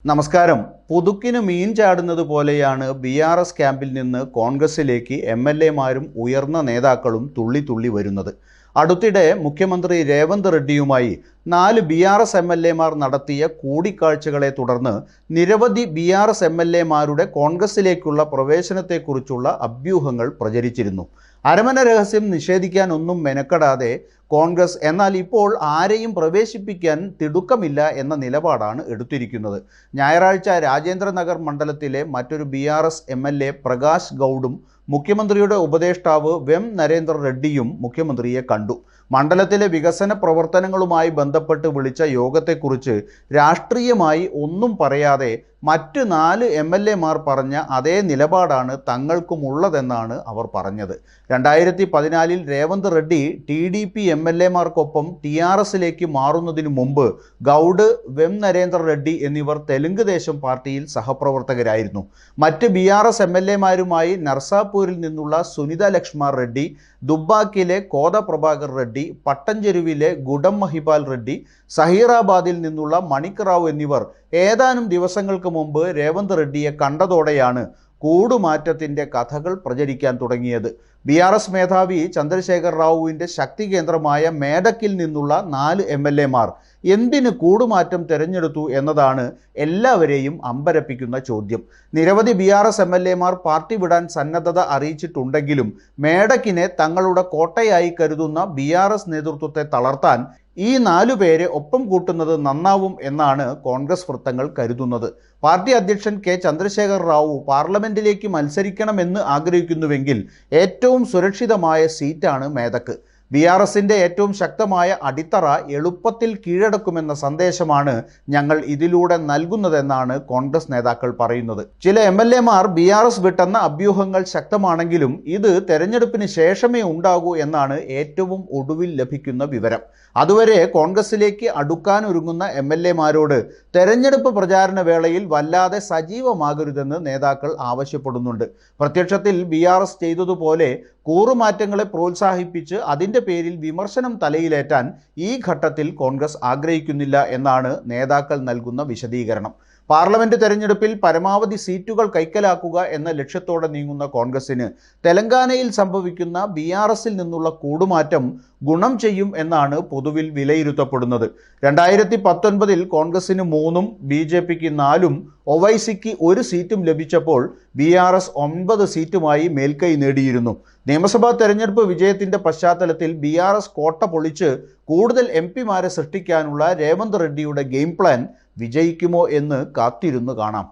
നമസ്കാരം. പുതുക്കിന് മീൻ ചാടുന്നത് പോലെയാണ് BRS ക്യാമ്പിൽ നിന്ന് കോൺഗ്രസിലേക്ക് MLA-മാരും ഉയർന്ന നേതാക്കളും തുള്ളി വരുന്നത്. അടുത്തിടെ മുഖ്യമന്ത്രി രേവന്ത് റെഡ്ഡിയുമായി 4 BRS MLA-മാർ നടത്തിയ കൂടിക്കാഴ്ചകളെ തുടർന്ന് നിരവധി BRS MLA-മാരുടെ കോൺഗ്രസിലേക്കുള്ള പ്രവേശനത്തെക്കുറിച്ചുള്ള അഭ്യൂഹങ്ങൾ പ്രചരിച്ചിരുന്നു. അരമന രഹസ്യം നിഷേധിക്കാൻ ഒന്നും മെനക്കെടാതെ കോൺഗ്രസ് എന്നാൽ ഇപ്പോൾ ആരെയും പ്രവേശിപ്പിക്കാൻ തിടുക്കമില്ല എന്ന നിലപാടാണ് എടുത്തിരിക്കുന്നത്. ഞായറാഴ്ച രാജേന്ദ്രനഗർ മണ്ഡലത്തിലെ മറ്റൊരു BRS MLA പ്രകാശ് ഗൗഡും മുഖ്യമന്ത്രിയുടെ ഉപദേഷ്ടാവ് വെം നരേന്ദ്ര റെഡ്ഡിയും മുഖ്യമന്ത്രിയെ കണ്ടു. മണ്ഡലത്തിലെ വികസന പ്രവർത്തനങ്ങളുമായി ബന്ധപ്പെട്ട് വിളിച്ച യോഗത്തെക്കുറിച്ച് രാഷ്ട്രീയമായി ഒന്നും പറയാതെ മറ്റ് 4 MLA-മാർ പറഞ്ഞ അതേ നിലപാടാണ് തങ്ങൾക്കുമുള്ളതെന്നാണ് അവർ പറഞ്ഞത്. 2014-ൽ രേവന്ത് റെഡ്ഡി TDP MLA-മാർക്കൊപ്പം TRS-ലേക്ക് മാറുന്നതിനു മുമ്പ് ഗൗഡ്, വെം നരേന്ദ്ര റെഡ്ഡി എന്നിവർ തെലുങ്ക് ദേശം പാർട്ടിയിൽ സഹപ്രവർത്തകരായിരുന്നു. മറ്റ് BRS MLA-മാരുമായി നർസാപൂരിൽ നിന്നുള്ള സുനിത ലക്ഷ്മ റെഡ്ഡി, ദുബ്ബാക്കിലെ കോദ പ്രഭാകർ റെഡ്ഡി, പട്ടഞ്ചെരുവിലെ ഗുഡം മഹിപാൽ റെഡ്ഡി, സഹീറാബാദിൽ നിന്നുള്ള മണിക് റാവു എന്നിവർ ഏതാനും ദിവസങ്ങൾക്ക് മുമ്പ് രേവന്ത് റെഡ്ഡിയെ കണ്ടതോടെയാണ് കൂടുമാറ്റത്തിൻ്റെ കഥകൾ പ്രചരിക്കാൻ തുടങ്ങിയത്. BRS മേധാവി ചന്ദ്രശേഖർ റാവുവിൻ്റെ ശക്തി കേന്ദ്രമായ മേഡക്കിൽ നിന്നുള്ള 4 MLA-മാർ എന്തിന് കൂടുമാറ്റം തിരഞ്ഞെടുത്തു എന്നതാണ് എല്ലാവരെയും അമ്പരപ്പിക്കുന്ന ചോദ്യം. നിരവധി BRS MLA-മാർ പാർട്ടി വിടാൻ സന്നദ്ധത അറിയിച്ചിട്ടുണ്ടെങ്കിലും മേഡക്കിനെ തങ്ങളുടെ കോട്ടയായി കരുതുന്ന BRS നേതൃത്വത്തെ തളർത്താൻ ഈ 4 പേരെ ഒപ്പം കൂട്ടുന്നത് നന്നാവും എന്നാണ് കോൺഗ്രസ് വൃത്തങ്ങൾ കരുതുന്നത്. പാർട്ടി അധ്യക്ഷൻ K ചന്ദ്രശേഖർ റാവു പാർലമെന്റിലേക്ക് മത്സരിക്കണമെന്ന് ആഗ്രഹിക്കുന്നുവെങ്കിൽ ഏറ്റവും സുരക്ഷിതമായ സീറ്റാണ് മേദക്ക്. BRS-ന്റെ ഏറ്റവും ശക്തമായ അടിത്തറ എളുപ്പത്തിൽ കീഴടക്കുമെന്ന സന്ദേശമാണ് ഞങ്ങൾ ഇതിലൂടെ നൽകുന്നതെന്നാണ് കോൺഗ്രസ് നേതാക്കൾ പറയുന്നത്. ചില MLA-മാർ BRS വിട്ടെന്ന അഭ്യൂഹങ്ങൾ ശക്തമാണെങ്കിലും ഇത് തെരഞ്ഞെടുപ്പിന് ശേഷമേ ഉണ്ടാകൂ എന്നാണ് ഏറ്റവും ഒടുവിൽ ലഭിക്കുന്ന വിവരം. അതുവരെ കോൺഗ്രസിലേക്ക് അടുക്കാനൊരുങ്ങുന്ന MLA-മാരോട് തെരഞ്ഞെടുപ്പ് പ്രചാരണ വേളയിൽ വല്ലാതെ സജീവമാകരുതെന്ന് നേതാക്കൾ ആവശ്യപ്പെടുന്നുണ്ട്. പ്രത്യക്ഷത്തിൽ BRS ചെയ്തതുപോലെ കൂറുമാറ്റങ്ങളെ പ്രോത്സാഹിപ്പിച്ച് അതിൻ്റെ പേരിൽ വിമർശനം തലയിലേറ്റാൻ ഈ ഘട്ടത്തിൽ കോൺഗ്രസ് ആഗ്രഹിക്കുന്നില്ല എന്നാണ് നേതാക്കൾ നൽകുന്ന വിശദീകരണം. പാർലമെന്റ് തെരഞ്ഞെടുപ്പിൽ പരമാവധി സീറ്റുകൾ കൈക്കലാക്കുക എന്ന ലക്ഷ്യത്തോടെ നീങ്ങുന്ന കോൺഗ്രസിന് തെലങ്കാനയിൽ സംഭവിക്കുന്ന BRS-ൽ നിന്നുള്ള കൂടുമാറ്റം ഗുണം ചെയ്യും എന്നാണ് പൊതുവിൽ വിലയിരുത്തപ്പെടുന്നത്. 2019-ൽ കോൺഗ്രസിന് 3-ഉം BJP-ക്ക് 4-ഉം OIC-ക്ക് 1 സീറ്റും ലഭിച്ചപ്പോൾ BRS 9 സീറ്റുമായി മേൽക്കൈ നേടിയിരുന്നു. നിയമസഭാ തെരഞ്ഞെടുപ്പ് വിജയത്തിന്റെ പശ്ചാത്തലത്തിൽ BRS കോട്ട പൊളിച്ച് കൂടുതൽ MP-മാരെ സൃഷ്ടിക്കാനുള്ള രേവന്ത് റെഡ്ഡിയുടെ ഗെയിം പ്ലാൻ വിജയിക്കുമോ എന്ന് കാത്തിരുന്ന് കാണാം.